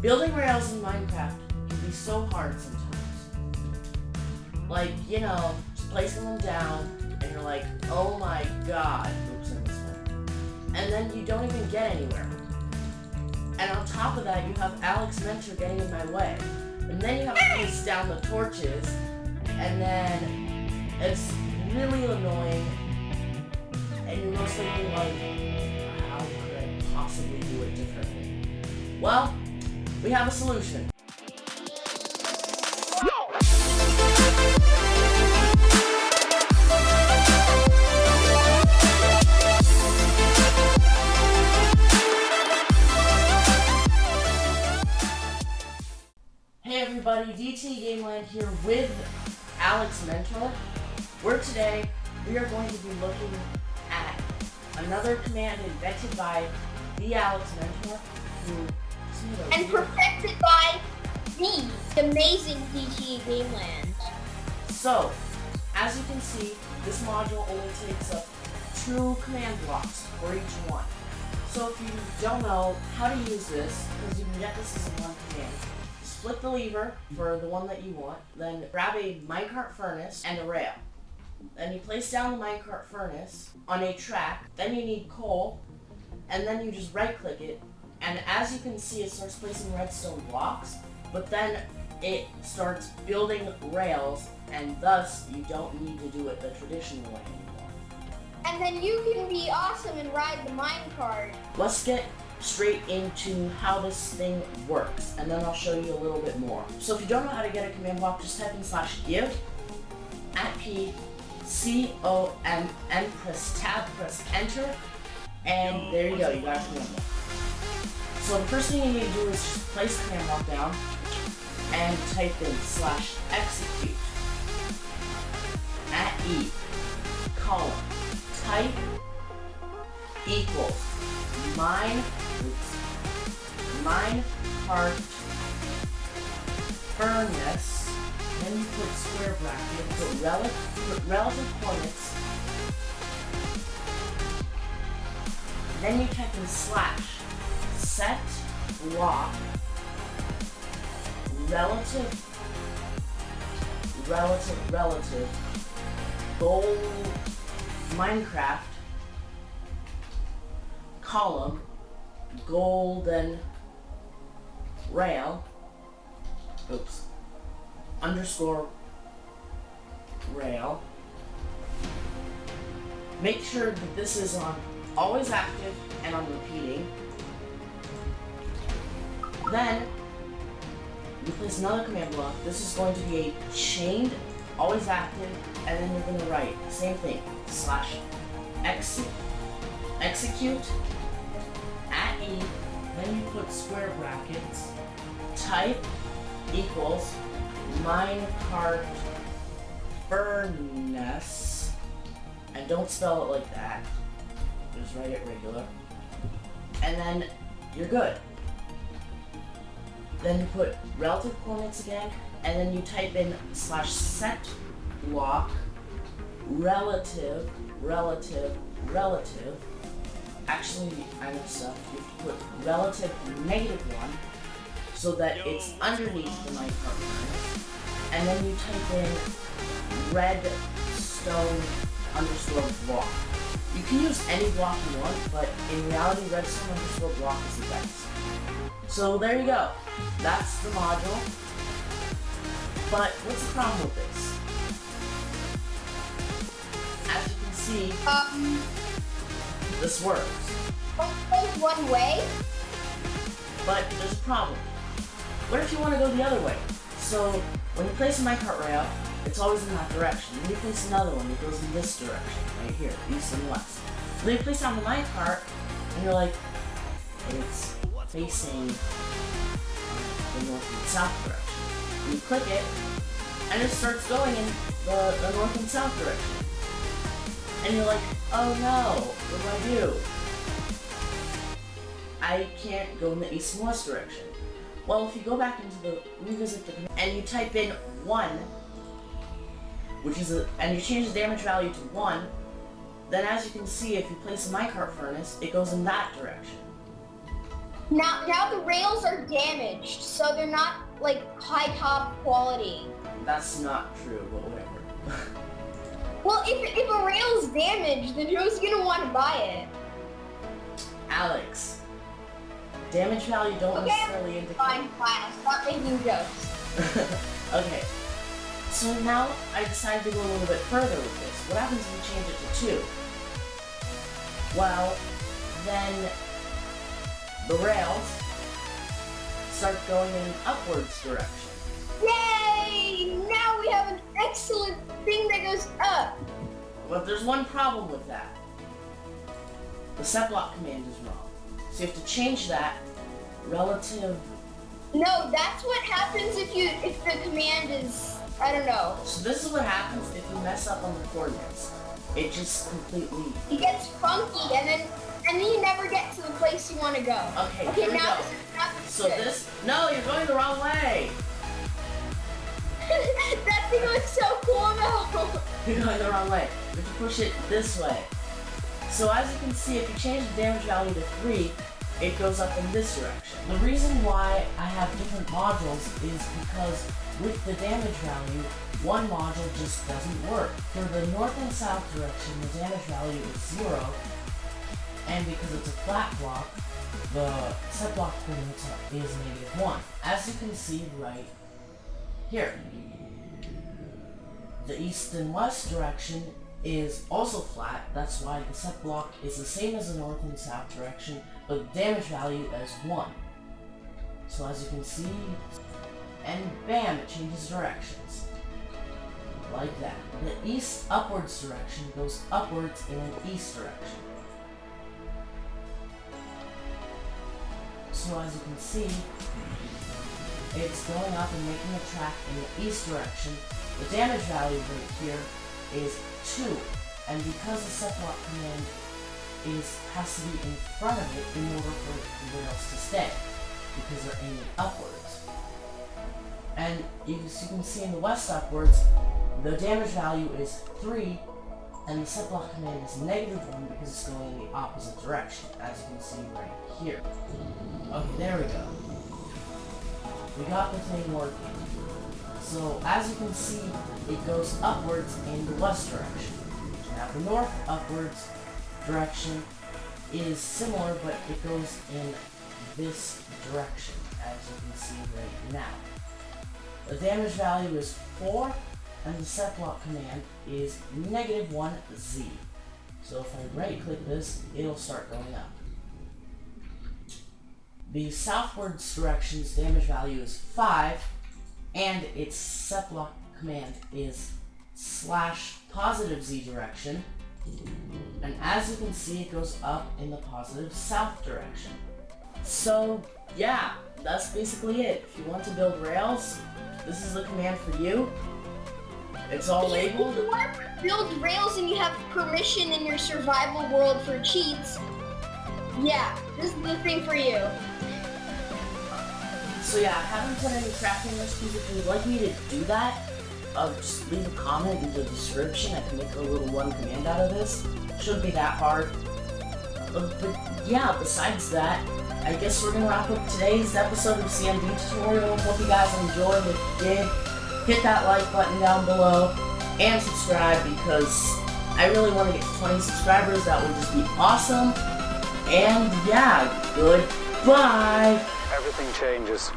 Building rails in Minecraft can be so hard sometimes. Like, just placing them down, and you're like, oh my god, oops, I missed one. And then you don't even get anywhere. And on top of that, you have Alex Mentor getting in my way. And then you have to place down the torches, and then it's really annoying. And you're most likely like, how could I possibly do it differently? Well, we have a solution. Hey everybody, DT Gameland here with Alex Mentor, where today we are going to be looking at another command invented by the Alex Mentor, and perfected by me, the amazing DT Gameland. So, as you can see, this module only takes up 2 command blocks for each one. So if you don't know how to use this, because you can get this as a one command, split the lever for the one that you want, then grab a MinecartFurnace and a rail. Then you place down the MinecartFurnace on a track, then you need coal, and then you just right click it, and as you can see it starts placing redstone blocks, but then it starts building rails, and thus you don't need to do it the traditional way anymore. And then you can be awesome and ride the minecart. Let's get straight into how this thing works, and then I'll show you a little bit more. So if you don't know how to get a command block, just type in /give @PCOM and press tab, press enter, and there you go, you got a command block. So the first thing you need to do is just place the command block down and type in /execute @E column type equals MinecartFurnace, then you put square bracket, put relative coordinates, then you type in /setblock relative goal Minecraft column golden rail underscore rail. Make sure that this is on always active and on repeating. Then you place another command block. This is going to be a chained always active, and then you're going to write the same thing /execute @E, then you put square brackets, type equals MinecartFurnace, and don't spell it like that, just write it regular, and then you're good. Then you put relative coordinates again, and then you type in /setblock relative. Actually, I messed up. You have to put relative -1 so that it's underneath the MinecartFurnace, and then you type in redstone underscore block. You can use any block you want, but in reality, redstone underscore block is the best. So there you go. That's the module. But what's the problem with this? As you can see, this works. Only one way? But there's a problem. What if you want to go the other way? So when you place a minecart rail, it's always in that direction. When you place another one, it goes in this direction, right here, east and west. Then you place down the minecart, and you're like, it's facing the north and south direction. And you click it, and it starts going in the north and south direction. And you're like, oh no, what do I do? I can't go in the east and west direction. Well, if you go back into revisit the command, and you type in 1, and you change the damage value to 1, then as you can see, if you place a MinecartFurnace, it goes in that direction. Now the rails are damaged, so they're not like high top quality. That's not true, but whatever. Well, if a rail's damaged, then who's gonna want to buy it? Alex, damage value don't necessarily indicate. Fine, class. Stop making jokes. Okay, so now I decided to go a little bit further with this. What happens if we change it to 2? Well, then the rails start going in upwards direction. Yay! Now we have an excellent thing that goes up. But there's one problem with that. The setblock command is wrong. So you have to change that relative. No, that's what happens if the command is, I don't know. So this is what happens if you mess up on the coordinates. It just completely. It gets funky, and then you never get to the place you want to go. Okay, here we now go. this is not the So this. No, you're going the wrong way. That thing looks so cool now. You're going the wrong way. You have to push it this way. So as you can see, if you change the damage value to 3, it goes up in this direction. The reason why I have different modules is because with the damage value, one module just doesn't work. For the north and south direction, the damage value is 0, and because it's a flat block, the set block coordinate is -1. As you can see right here, the east and west direction is also flat. That's why the set block is the same as the north and south direction, but the damage value is 1. So as you can see, and bam, it changes directions. Like that. The east upwards direction goes upwards in an east direction. So as you can see, it's going up and making a track in the east direction. The damage value right here is 2, and because the setblock command has to be in front of it in order for the rails to stay, because they're aiming upwards. And as you can see in the west upwards, the damage value is 3, and the setblock command is -1 because it's going in the opposite direction, as you can see right here. Okay, there we go. We got the thing working. So as you can see, it goes upwards in the west direction. Now the north upwards direction is similar, but it goes in this direction, as you can see right now. The damage value is 4, and the setblock command is -1Z. So if I right click this, it'll start going up. The southwards direction's damage value is 5, and its setblock command is /+Z direction. And as you can see, it goes up in the positive south direction. So yeah, that's basically it. If you want to build rails, this is the command for you. It's all labeled. If you want to build rails and you have permission in your survival world for cheats, yeah, this is the thing for you. So yeah, I haven't put any crafting recipes. If you'd like me to do that, just leave a comment in the description. I can make a little one command out of this. Shouldn't be that hard. But yeah, besides that, I guess we're gonna wrap up today's episode of CMD tutorial. Hope you guys enjoyed. If you did, hit that like button down below and subscribe, because I really want to get to 20 subscribers. That would just be awesome. And yeah, goodbye. Everything changes